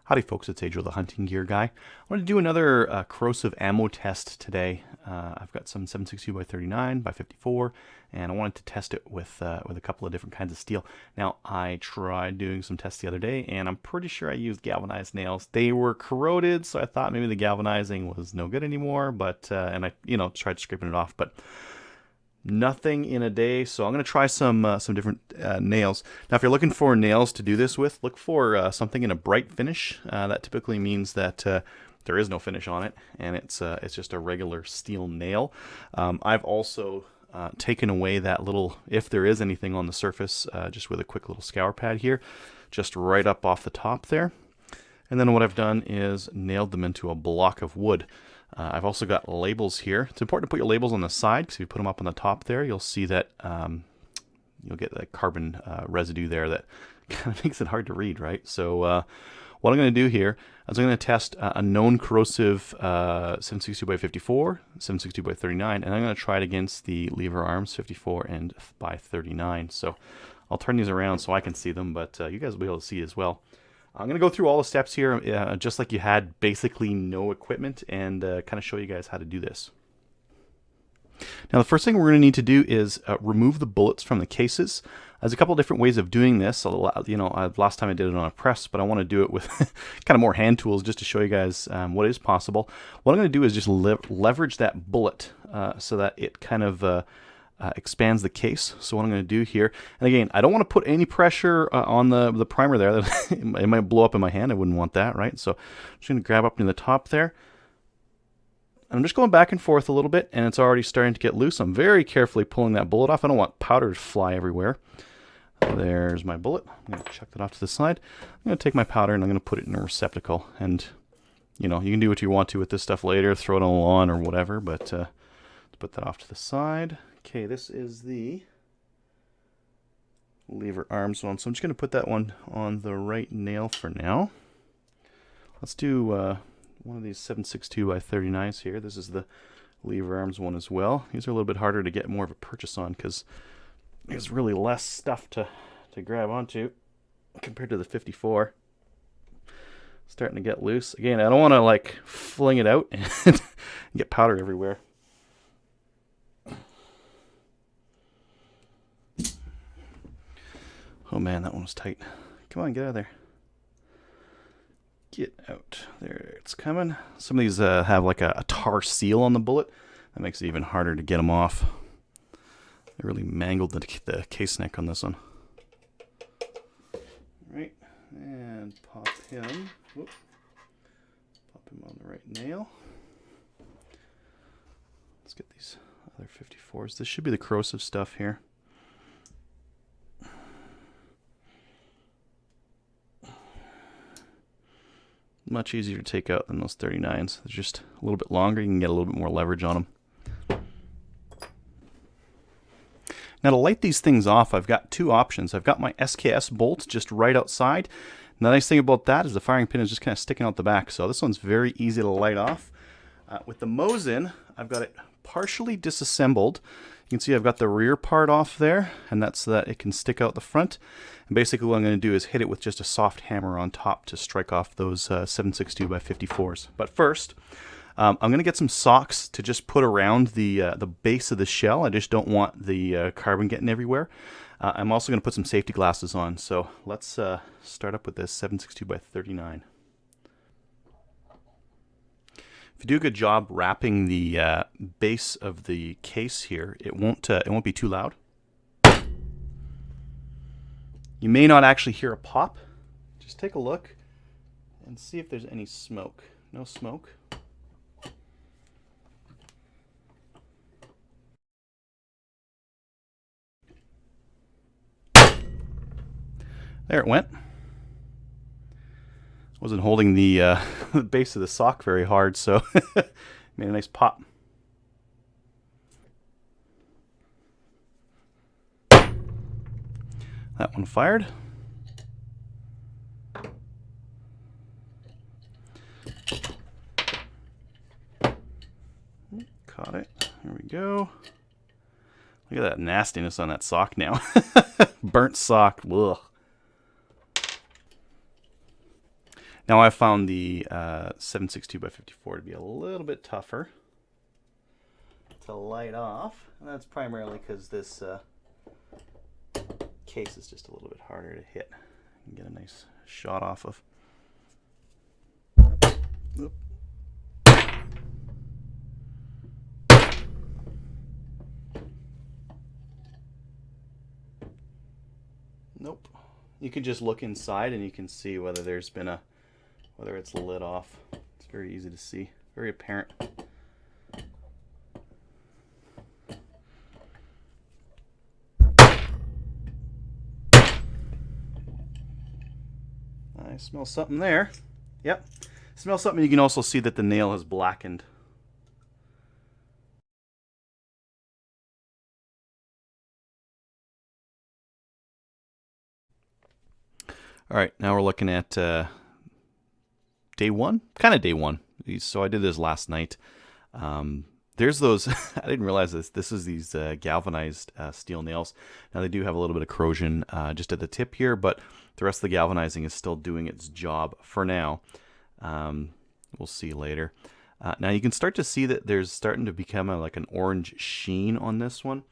Howdy folks, it's Adriel, the hunting gear guy. I wanted to do another corrosive ammo test today. I've got some 7.62 by 39 by 54, and I wanted to test it with a couple of different kinds of steel. Now, I tried doing some tests the other day, and I'm pretty sure I used galvanized nails. They were corroded, so I thought maybe the galvanizing was no good anymore, but and I tried scraping it off, but nothing in a day. So I'm going to try some different nails. Now, if you're looking for nails to do this with, look for something in a bright finish. That typically means that there is no finish on it, and it's just a regular steel nail. I've also taken away that little, if there is anything on the surface, just with a quick little scour pad here, just right up off the top there. And then what I've done is nailed them into a block of wood. I've also got labels here. It's important to put your labels on the side, because if you put them up on the top there, you'll see that you'll get that carbon residue there that kind of makes it hard to read, right? So what I'm going to do here is I'm going to test a known corrosive 7.62 by 54, 7.62 by 39, and I'm going to try it against the lever arms 54 and by 39. So I'll turn these around so I can see them, but you guys will be able to see as well. I'm going to go through all the steps here, just like you had basically no equipment, and kind of show you guys how to do this. Now, the first thing we're going to need to do is remove the bullets from the cases. There's a couple of different ways of doing this. Last time I did it on a press, but I want to do it with kind of more hand tools just to show you guys what is possible. What I'm going to do is just leverage that bullet so that it kind of expands the case. So what I'm going to do here, and again, I don't want to put any pressure on the primer there. It might blow up in my hand. I wouldn't want that, right? So I'm just going to grab up near the top there. And I'm just going back and forth a little bit, and it's already starting to get loose. I'm very carefully pulling that bullet off. I don't want powder to fly everywhere. There's my bullet. I'm going to chuck that off to the side. I'm going to take my powder and I'm going to put it in a receptacle. And you can do what you want to with this stuff later, throw it on the lawn or whatever, but let's put that off to the side. Okay, this is the lever arms one. So I'm just going to put that one on the right nail for now. Let's do one of these 7.62 by 39s here. This is the lever arms one as well. These are a little bit harder to get more of a purchase on because there's really less stuff to grab onto compared to the 54. Starting to get loose. Again, I don't want to like fling it out and get powder everywhere. Oh man, that one was tight. Come on, get out of there. Get out. There, it's coming. Some of these have like a tar seal on the bullet. That makes it even harder to get them off. They really mangled the case neck on this one. Alright, and pop him. Whoop. Pop him on the right nail. Let's get these other 54s. This should be the corrosive stuff here. Much easier to take out than those 39s. They're just a little bit longer. You can get a little bit more leverage on them. Now, to light these things off, I've got two options. I've got my SKS bolt just right outside. And the nice thing about that is the firing pin is just kind of sticking out the back. So this one's very easy to light off. With the Mosin, I've got it partially disassembled. You can see I've got the rear part off there, and that's so that it can stick out the front. And basically what I'm going to do is hit it with just a soft hammer on top to strike off those 7.62 by 54s. But first, I'm going to get some socks to just put around the base of the shell. I just don't want the carbon getting everywhere. I'm also going to put some safety glasses on. So let's start up with this 7.62 by 39. If you do a good job wrapping the base of the case here, it won't be too loud. You may not actually hear a pop. Just take a look and see if there's any smoke. No smoke. There it went. Wasn't holding the base of the sock very hard, so made a nice pop. That one fired. Caught it. There we go. Look at that nastiness on that sock now. Burnt sock. Ugh. Now I found the 7.62 by 54 to be a little bit tougher to light off, and that's primarily because this case is just a little bit harder to hit and get a nice shot off of. Oop. Nope. You can just look inside and you can see whether there's been whether it's lit off. It's very easy to see, very apparent. I smell something there. Yep. Smell something. You can also see that the nail has blackened. All right, now we're looking at day one, kind of day one. So I did this last night. There's those, I didn't realize this. This is these galvanized steel nails. Now they do have a little bit of corrosion just at the tip here, but the rest of the galvanizing is still doing its job for now. We'll see later. Now you can start to see that there's starting to become like an orange sheen on this one.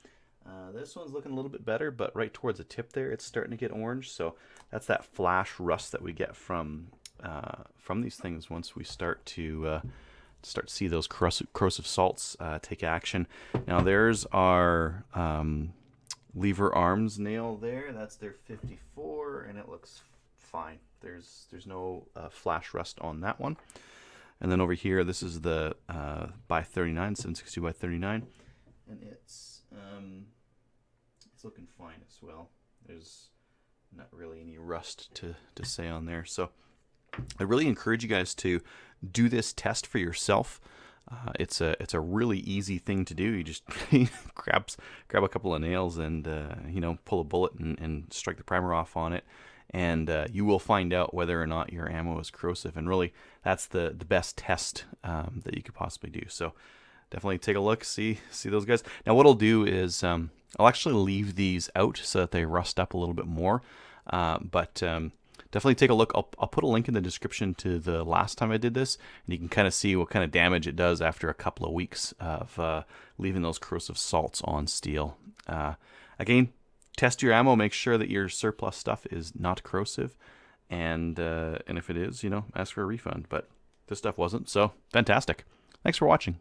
This one's looking a little bit better, but right towards the tip there, it's starting to get orange. So that's that flash rust that we get from these things once we start to see those corrosive salts take action. Now there's our lever arms nail there. That's their 54, and it looks fine. There's no flash rust on that one. And then over here, this is the by 39, 760 by 39, and it's looking fine as well. There's not really any rust to say on there. So I really encourage you guys to do this test for yourself. It's a really easy thing to do. You just grab a couple of nails and pull a bullet and strike the primer off on it, and you will find out whether or not your ammo is corrosive. And really, that's the best test that you could possibly do. So definitely take a look, see those guys. Now what I'll do is I'll actually leave these out so that they rust up a little bit more. But definitely take a look. I'll put a link in the description to the last time I did this, and you can kind of see what kind of damage it does after a couple of weeks of leaving those corrosive salts on steel. Again, test your ammo. Make sure that your surplus stuff is not corrosive, and if it is, ask for a refund. But this stuff wasn't, so fantastic. Thanks for watching.